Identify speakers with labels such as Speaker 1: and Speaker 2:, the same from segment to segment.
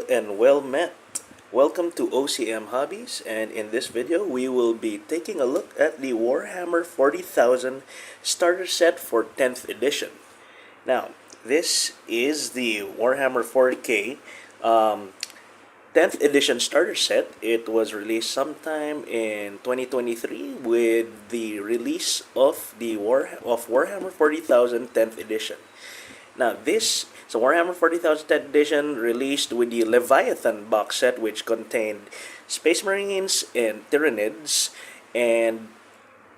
Speaker 1: and well met. Welcome to OCM Hobbies, and in this video we will be taking a look at the Warhammer 40,000 starter set for 10th edition. Now, this is the Warhammer 40k 10th edition starter set. It was released sometime in 2023 with the release of the Warhammer 40,000 10th edition. Now, Warhammer 40,000 10th edition released with the Leviathan box set, which contained Space Marines and Tyranids. And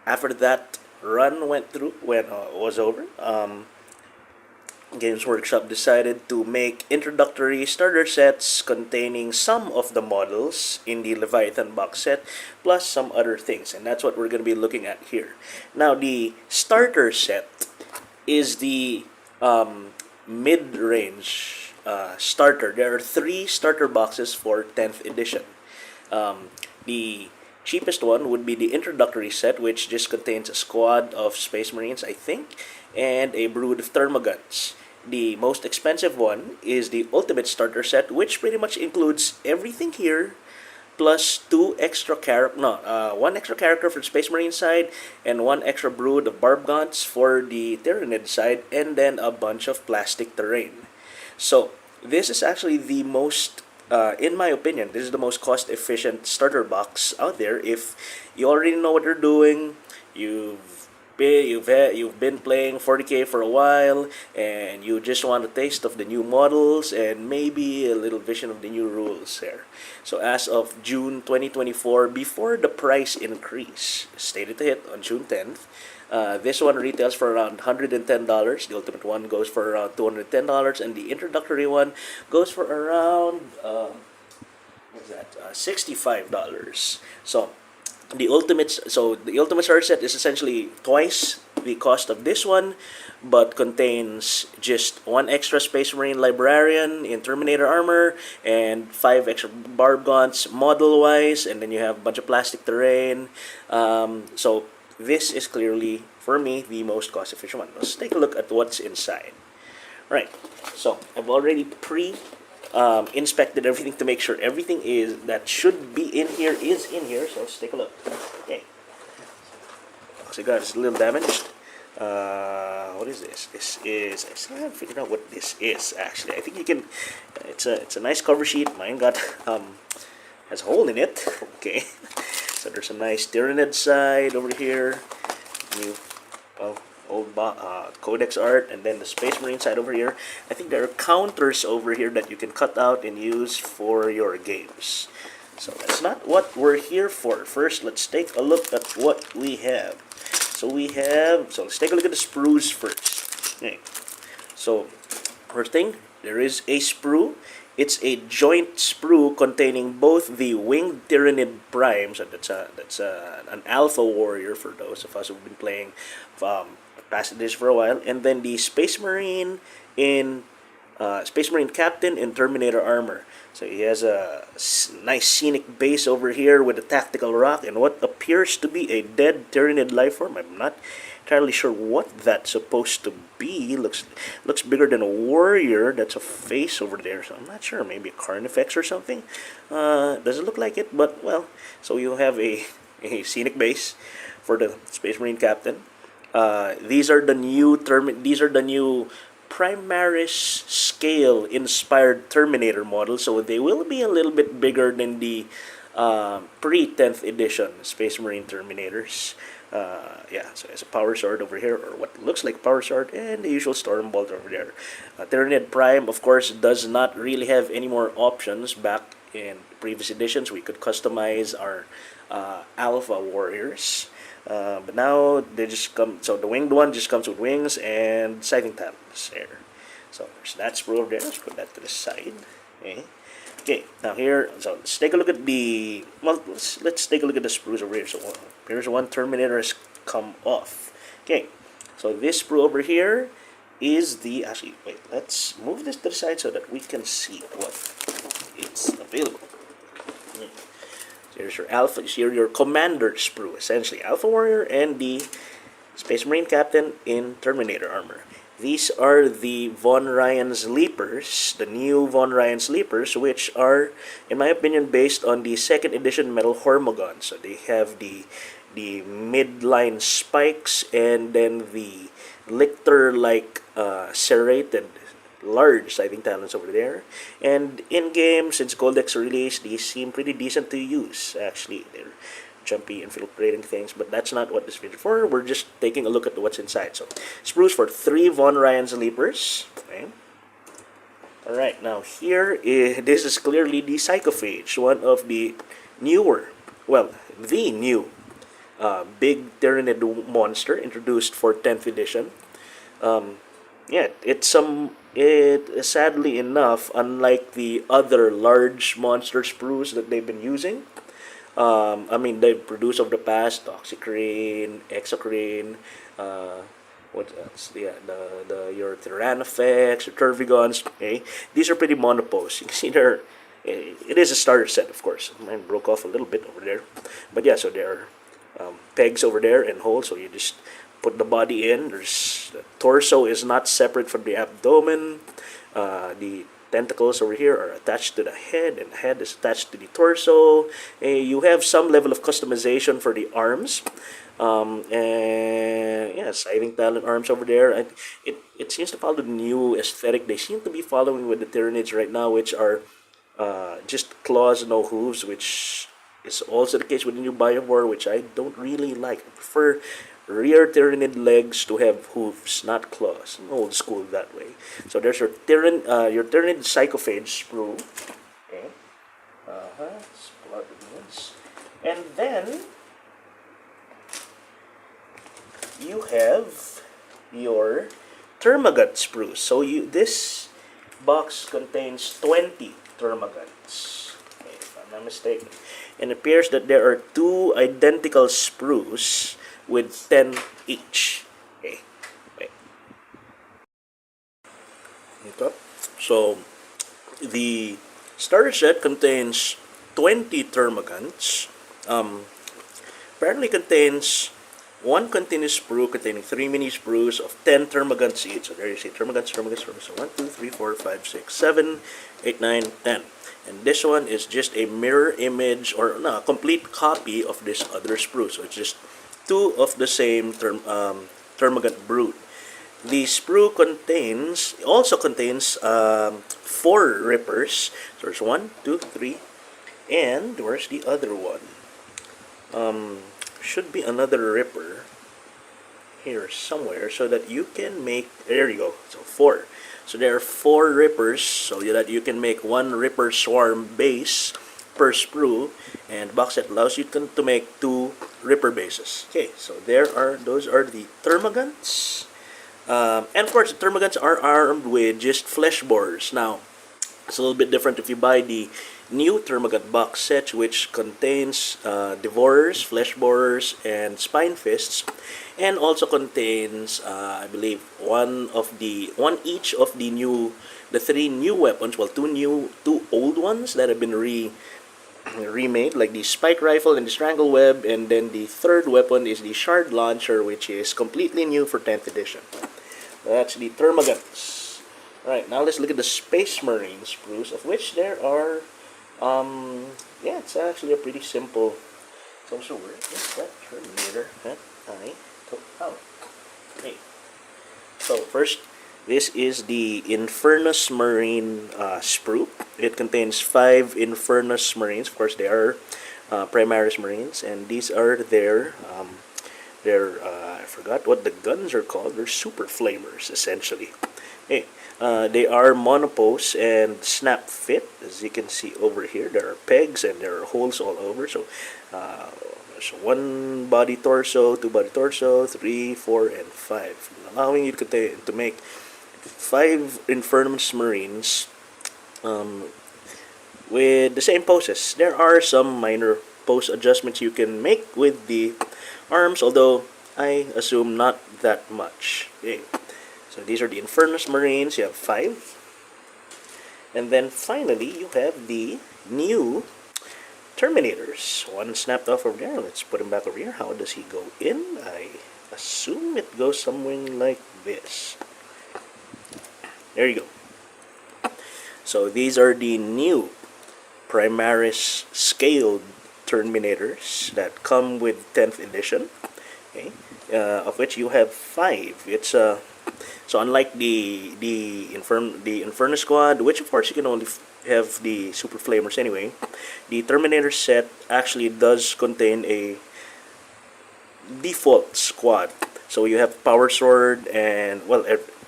Speaker 1: after that run was over, Games Workshop decided to make introductory starter sets containing some of the models in the Leviathan box set, plus some other things. And that's what we're going to be looking at here. Now, the starter set is the mid-range starter. There are 3 starter boxes for 10th edition. The cheapest one would be the introductory set, which just contains a squad of Space Marines, I think, and a brood of Termagants. The most expensive one is the ultimate starter set, which pretty much includes everything here, plus 1 extra character for the Space Marine side, and 1 extra brood of Barbgaunts for the Tyranid side, and then a bunch of plastic terrain. So, this is actually the most, in my opinion, this is the most cost-efficient starter box out there. If you already know what you're doing, you've been playing 40k for a while, and you just want a taste of the new models and maybe a little vision of the new rules there. So as of June 2024, before the price increase stated to hit on June 10th, this one retails for around $110. The ultimate one goes for around $210, and the introductory one goes for around $65. So the ultimate starter set is essentially twice the cost of this one, but contains just 1 extra Space Marine Librarian in Terminator Armor and 5 extra Barbgaunts model-wise, and then you have a bunch of plastic terrain. So this is clearly, for me, the most cost-efficient one. Let's take a look at what's inside. Right, so I've already inspected everything to make sure everything that should be in here is in here. So let's take a look. Okay. So it's a little damaged. What is this? This is, I still haven't figured out what this is actually. I think you can. It's a nice cover sheet. Mine got has a hole in it. Okay. So there's a nice Tyranid side over here. New, old codex art, and then the Space Marine side over here. I think there are counters over here that you can cut out and use for your games. So that's not what we're here for. First, let's take a look at what we have. So let's take a look at the sprues first. Okay. So first thing, there is a sprue. It's a joint sprue containing both the Winged Tyranid Prime, so that's an alpha warrior for those of us who've been playing passages for a while, and then the Space Marine Captain in Terminator Armor. So he has a nice scenic base over here with a tactical rock and what appears to be a dead Tyranid life form. I'm not entirely sure what that's supposed to be. Looks bigger than a warrior. That's a face over there, so I'm not sure. Maybe a Carnifex or something. Doesn't look like it, but well. So you have a scenic base for the Space Marine Captain. These are the new Primaris scale inspired Terminator models, so they will be a little bit bigger than the pre-10th edition Space Marine Terminators. So it's a power sword over here, or what looks like a power sword, and the usual storm bolt over there. Tyranid Prime, of course, does not really have any more options. Back in previous editions, we could customize our alpha warriors. But now they just come. So the winged one just comes with wings and sighting talons there. So there's that sprue over there. Let's put that to the side. Okay. Now here, so let's take a look at the. Well, let's take a look at the sprues over here. So here's one Terminator has come off. Okay. So this sprue over here is the. Actually, wait. Let's move this to the side so that we can see what is available. Here's your alpha. Here's your commander sprue, essentially alpha warrior and the Space Marine Captain in Terminator Armor. These are the Von Ryan's Leapers, the new Von Ryan's Leapers, which are, in my opinion, based on the second edition metal Hormagons. So they have the midline spikes and then the lictor-like serrated large sighting talons over there. And in game, since Goldex released, these seem pretty decent to use. Actually, they're jumpy, infiltrating things, but that's not what this video is for. We're just taking a look at what's inside. So, sprues for 3 Von Ryan's Leapers. Okay. Alright, now here, this is clearly the Psychophage, one of the newer, well, the new big Tyranid monster introduced for 10th edition. Yeah, it sadly enough, unlike the other large monster sprues that they've been using. I mean, they've produced over the past Toxicrine, Exocrine, what else? Yeah, your Tyrannofex, your Termagants. Okay, these are pretty monopose. You can see there. It is a starter set, of course. Mine broke off a little bit over there, but yeah. So there are pegs over there and holes. So you just put the body in. The torso is not separate from the abdomen. The tentacles over here are attached to the head, and the head is attached to the torso. You have some level of customization for the arms. And yeah, sighting talon arms over there. And it seems to follow the new aesthetic they seem to be following with the Tyranids right now, which are just claws, no hooves, which is also the case with the new Biowar, which I don't really like. I prefer rear Tyranid legs to have hooves, not claws. I'm old school that way. So there's your Tyranid Psychophage sprue. Okay. And then you have your Termagant sprue. So this box contains 20 Termagants, okay, if I'm not mistaken. And it appears that there are 2 identical sprues with 10 each. Okay. Wait. Okay. So the starter set contains 20 Termagants. Apparently contains 1 continuous sprue containing 3 mini sprues of 10 Termagants each. So there you see Termagants. So 1, 2, 3, 4, 5, 6, 7, 8, 9, 10. And this one is just a mirror image or a complete copy of this other sprue. So it's just 2 of the same Termagant brood. The sprue also contains 4 rippers. So there's 1, 2, 3, and where's the other one? Should be another ripper here somewhere, so that you can make. There you go. So 4. So there are 4 rippers, so that you can make 1 ripper swarm base per sprue, and box set allows you to make 2 ripper bases. Okay, so those are the Termagants. And of course, the Termagants are armed with just flesh borers. Now, it's a little bit different if you buy the new Termagant box set, which contains Devourers, Flesh Borers, and Spine Fists, and also contains, I believe, one each of the 3 new weapons. Well, 2 old ones that have been remade, like the Spike Rifle and the Strangle Web, and then the 3rd weapon is the Shard Launcher, which is completely new for 10th edition. That's the Termagants. Alright, now let's look at the Space Marine sprues, of which there are, yeah, it's actually a pretty simple. So where is that Terminator? Okay. So first, this is the Infernus Marine sprue. It contains 5 Infernus Marines. Of course, they are Primaris Marines, and these are their I forgot what the guns are called. They're super flamers, essentially. Okay. They are monopose and snap fit, as you can see over here. There are pegs and there are holes all over. So there's 1 body torso, 2 body torso, 3, 4, and 5, allowing you to make 5 Infernus Marines with the same poses. There are some minor pose adjustments you can make with the arms, although I assume not that much. Okay. So these are the Infernus Marines. You have 5. And then finally, you have the new Terminators. 1 snapped off over there. Let's put him back over here. How does he go in? I assume it goes somewhere like this. There you go. So these are the new Primaris scaled Terminators that come with 10th edition. Okay, of which you have 5. It's so unlike the Infernus squad, which of course you can only have the super flamers anyway. The Terminator set actually does contain a default squad. So you have Power Sword and, well,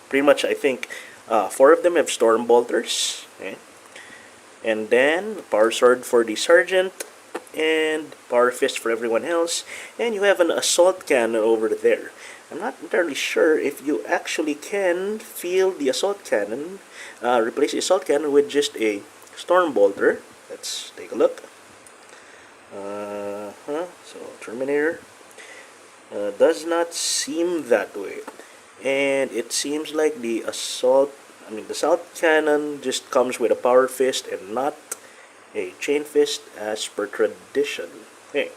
Speaker 1: pretty much I think 4 of them have Storm Bolters. Okay? And then Power Sword for the Sergeant and Power Fist for everyone else. And you have an Assault Cannon over there. I'm not entirely sure if you actually can field the Assault Cannon, replace the Assault Cannon with just a Storm Bolter. Let's take a look. So Terminator does not seem that way, and it seems like the Assault Cannon just comes with a Power Fist and not a Chain Fist as per tradition. Okay,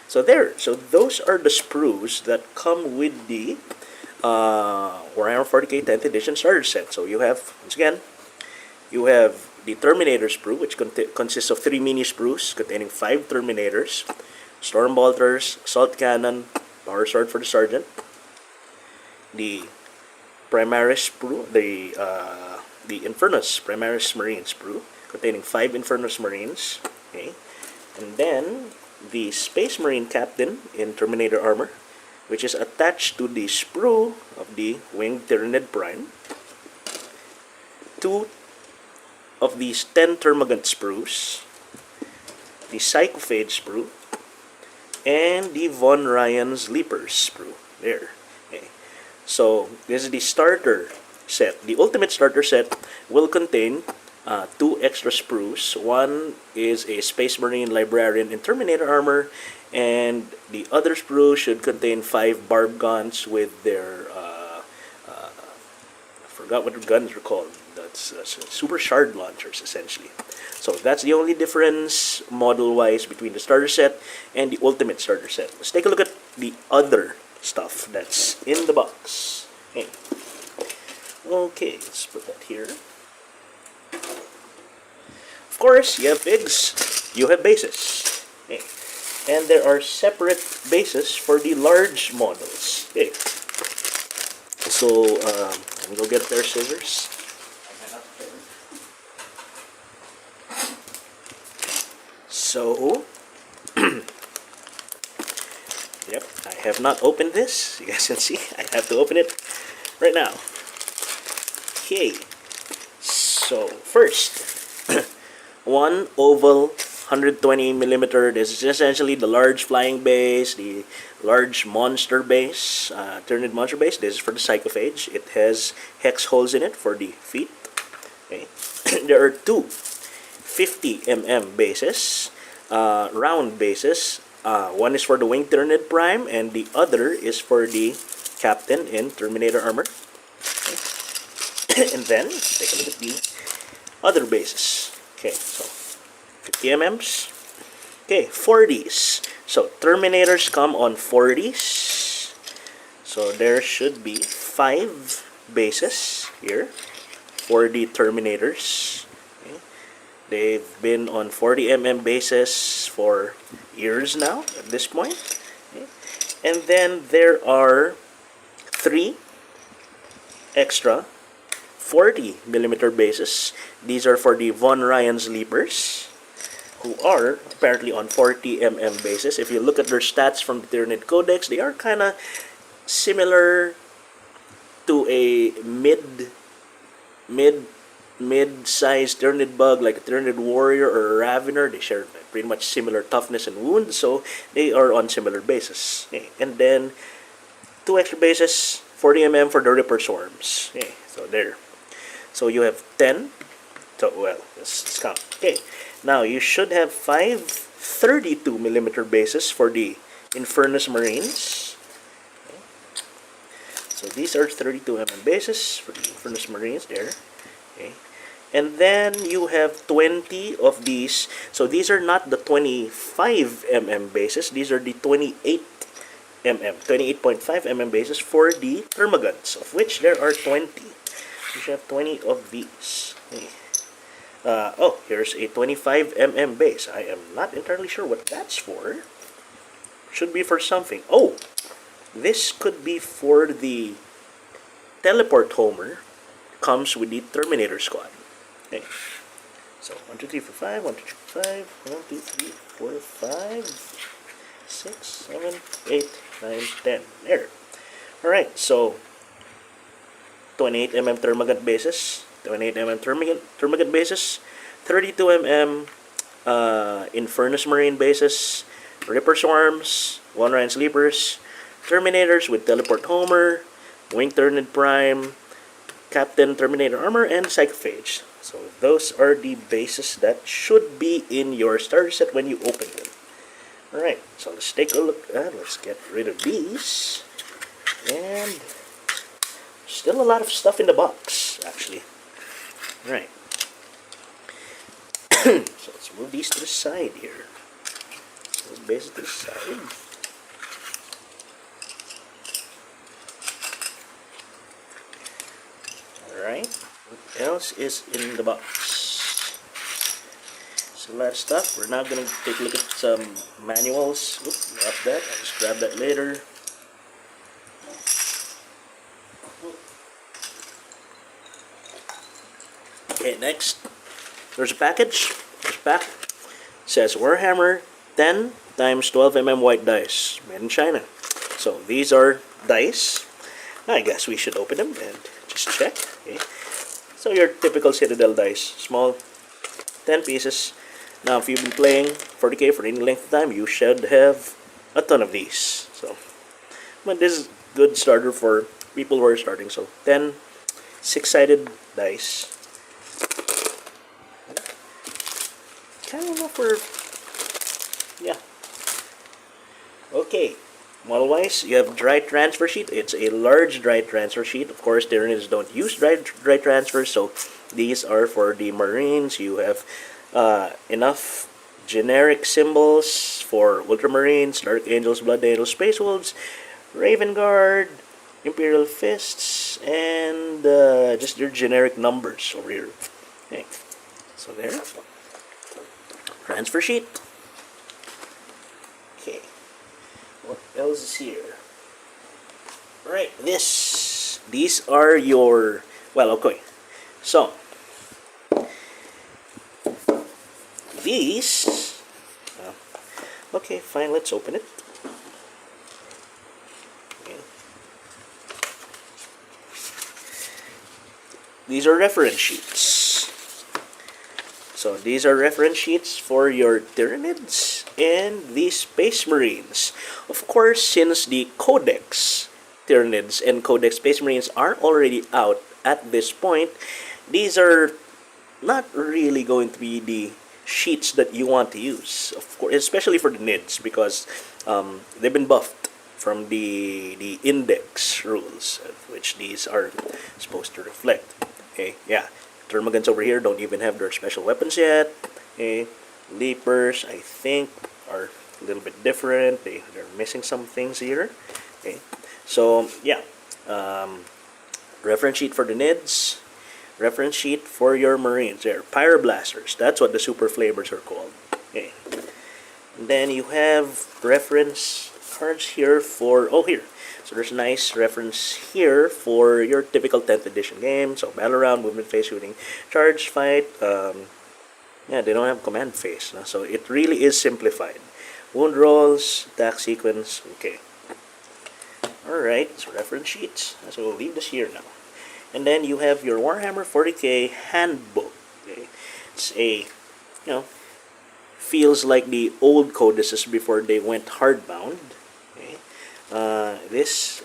Speaker 1: so those are the sprues that come with the Warhammer 40k 10th edition starter set. So you have, once again, you have the Terminator sprue, which consists of 3 mini sprues containing 5 Terminators, Storm Bolters, Assault Cannon, Power Sword for the Sergeant, the Primaris sprue, the Infernus Primaris Marines sprue, containing 5 Infernus Marines, okay, and then the Space Marine Captain in Terminator Armor, which is attached to the sprue of the Winged Tyranid Prime, 2 of these 10 Termagant sprues, the Psychophage sprue, and the Von Ryan's Leapers sprue. There. Okay. So this is the starter set. The ultimate starter set will contain 2 extra sprues. One is a Space Marine Librarian in Terminator Armor, and the other sprue should contain 5 Barbgaunts with their I forgot what the guns are called. That's super shard launchers, essentially. So that's the only difference model-wise between the starter set and the ultimate starter set. Let's take a look at the other stuff that's in the box. Okay, let's put that here. Of course, you have figs, you have bases. Okay. And there are separate bases for the large models. Okay. So, I'm going to go get their scissors. So, yep, I have not opened this. You guys can see, I have to open it right now. Okay, so first, one oval 120mm. This is essentially the large flying base, the large monster base, Tyranid monster base. This is for the Psychophage. It has hex holes in it for the feet. Okay. There are 2 50mm bases, round bases. One is for the Winged Tyranid Prime, and the other is for the Captain in Terminator Armor. Okay. And then, take a look at the other bases. Okay, so 50mm's. Okay, 40s. So, Terminators come on 40s. So, there should be 5 bases here for the Terminators. Okay. They've been on 40mm bases for years now at this point. Okay. And then there are 3 extra 40mm bases. These are for the Von Ryan's Leapers, who are apparently on 40mm bases. If you look at their stats from the Tyranid Codex, they are kind of similar to a mid-sized Tyranid bug, like a Tyranid Warrior or a Ravener. They share pretty much similar toughness and wounds, so they are on similar bases. Okay. And then 2 extra bases, 40mm for the Ripper Swarms. Okay. So there. So you have 10. So, well, let's count. Okay. Now, you should have 5 32mm bases for the Infernus Marines. Okay. So these are 32mm bases for the Infernus Marines there. Okay. And then you have 20 of these. So these are not the 25mm bases. These are the 28.5mm bases for the Termagants, of which there are 20. You should have 20 of these. Okay. Oh, here's a 25 base. I am not entirely sure what that's for. Should be for something. Oh, this could be for the teleport homer. Comes with the Terminator squad. Okay. So 1, 2, 3, 4, 5. 1, 2, 3, 4, 5. 1, 2, 3, 4, 5. 6, 7, 8, 9, 10. There. Alright, so 28 Termagant bases. 28 Termagant bases. 32 Infernus Marine bases. Ripper Swarms. One Ryan Sleepers. Terminators with Teleport Homer. Winged Tyranid Prime. Captain Terminator Armor, and Psychophage. So those are the bases that should be in your starter set when you open them. Alright, so let's take a look. Let's get rid of these. And still a lot of stuff in the box, actually. Alright. So let's move these to the side here. Those bases to the side. Alright, what else is in the box? So a lot of stuff. We're now going to take a look at some manuals. Oops, drop that. I'll just grab that later. Okay, next. There's a package. There's a pack. It says Warhammer 10 times 12 white dice. Made in China. So these are dice. I guess we should open them and just check. Okay. So your typical Citadel dice, small, 10 pieces. Now if you've been playing 40k for any length of time, you should have a ton of these. So, but this is good starter for people who are starting. So 10 6-sided dice. Kind of know for, yeah. Okay. Model-wise, you have dry transfer sheet. It's a large dry transfer sheet. Of course, Tyranids don't use dry transfer, so these are for the Marines. You have enough generic symbols for Ultramarines, Dark Angels, Blood Angels, Space Wolves, Raven Guard, Imperial Fists, and just your generic numbers over here. Okay, so there. Transfer sheet. Okay. What else is here? Right, these are your, well, okay. So, these, okay, fine, let's open it. Okay. These are reference sheets. So, these are reference sheets for your Tyranids and the Space Marines. Of course, since the Codex Tyranids and Codex Space Marines are already out at this point, these are not really going to be the sheets that you want to use, of course, especially for the NIDs, because they've been buffed from the index rules, which these are supposed to reflect. Okay, yeah, Termagants over here don't even have their special weapons yet. Okay, Leapers, I think, are a little bit different. They're missing some things here. Okay, so yeah, reference sheet for the NIDs, reference sheet for your Marines. There, Pyroblasters. That's what the super flavors are called. Okay, and then you have reference cards here for, oh, here. So there's a nice reference here for your typical 10th edition game. So battle round, movement phase, shooting, charge, fight. Yeah, they don't have command phase. No? So it really is simplified. Wound rolls, attack sequence. Okay. Alright, so reference sheets. So we'll leave this here now. And then you have your Warhammer 40k handbook. Okay. It's a, you know, feels like the old codices before they went hardbound. Okay. This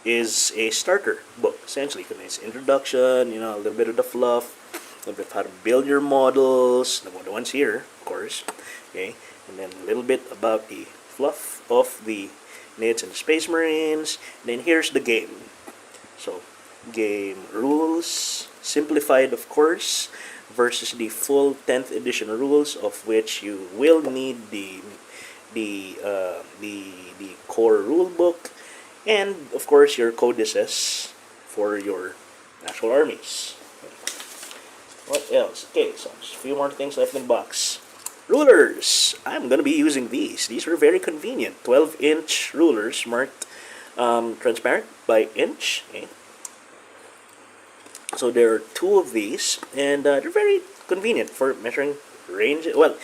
Speaker 1: is a starter book, essentially. It's introduction, you know, a little bit of the fluff, a little bit of how to build your models, the ones here, of course. Okay. And then a little bit about the fluff of the NIDs and the Space Marines. And then here's the game. So, game rules, simplified of course, versus the full 10th edition rules, of which you will need the core rule book, and of course your codices for your actual armies. What else? Okay, so just a few more things left in the box. Rulers. I'm gonna be using these. These are very convenient. 12-inch rulers marked transparent by inch. Okay. So there are two of these, and they're very convenient for measuring range. Well,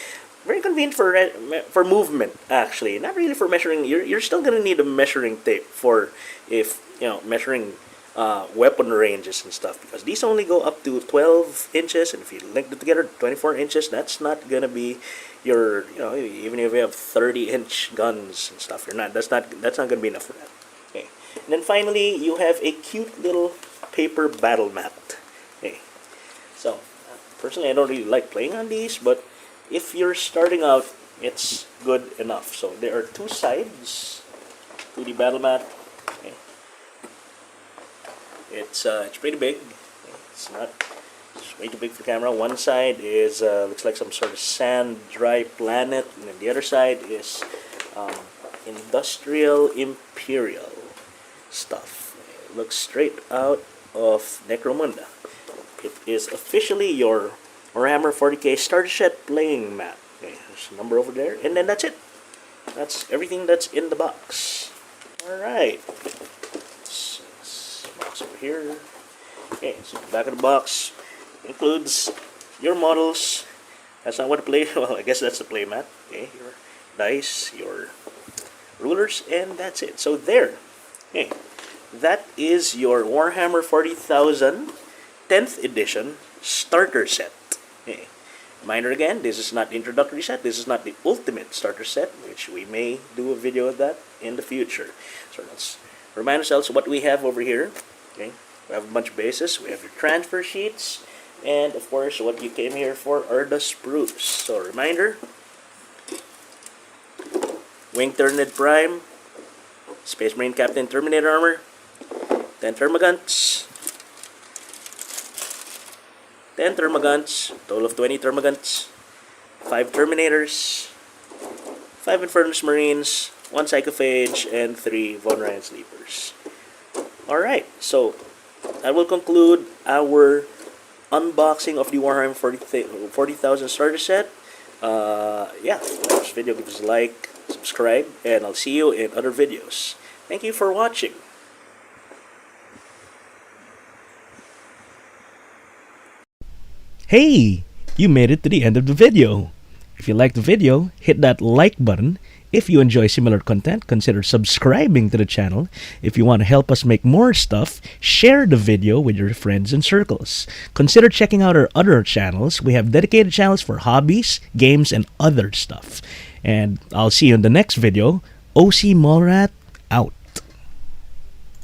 Speaker 1: very convenient for movement, actually. Not really for measuring. You're still gonna need a measuring tape for if measuring weapon ranges and stuff, because these only go up to 12 inches, and if you link them together 24 inches, that's not gonna be your even if you have 30-inch guns and stuff, that's not gonna be enough for that. Okay, and then finally you have a cute little paper battle mat. Okay, so personally I don't really like playing on these, but if you're starting out, it's good enough. So there are two sides to the battle mat. Okay. It's pretty big. It's way too big for camera. One side is looks like some sort of sand dry planet, and then the other side is industrial imperial stuff. It looks straight out of Necromunda. It is officially your Warhammer 40k starter set playing mat. Okay, there's a number over there, and then that's it. That's everything that's in the box. Alright. Box over here. Okay, so the back of the box includes your models. That's not what the play. Well, I guess that's the play mat. Okay, your dice, your rulers, and that's it. So there. Okay, that is your Warhammer 40,000 10th edition starter set. Okay. Reminder again, this is not the introductory set. This is not the ultimate starter set, which we may do a video of that in the future. So let's remind ourselves what we have over here. Okay, we have a bunch of bases. We have your transfer sheets, and of course, what you came here for are the sprues. So reminder: Winged Tyranid Prime, Space Marine Captain Terminator Armor, 10 Termagants. 10 Termagants, total of 20 Termagants, 5 Terminators, 5 Infernus Marines, 1 Psychophage, and 3 Von Ryan Sleepers. Alright, so that will conclude our unboxing of the Warhammer 40,000 starter set. Yeah, like this video, give us a like, subscribe, and I'll see you in other videos. Thank you for watching.
Speaker 2: Hey, you made it to the end of the video. If you liked the video, hit that like button. If you enjoy similar content, consider subscribing to the channel. If you want to help us make more stuff, share the video with your friends and circles. Consider checking out our other channels. We have dedicated channels for hobbies, games, and other stuff. And I'll see you in the next video. OC Mallrat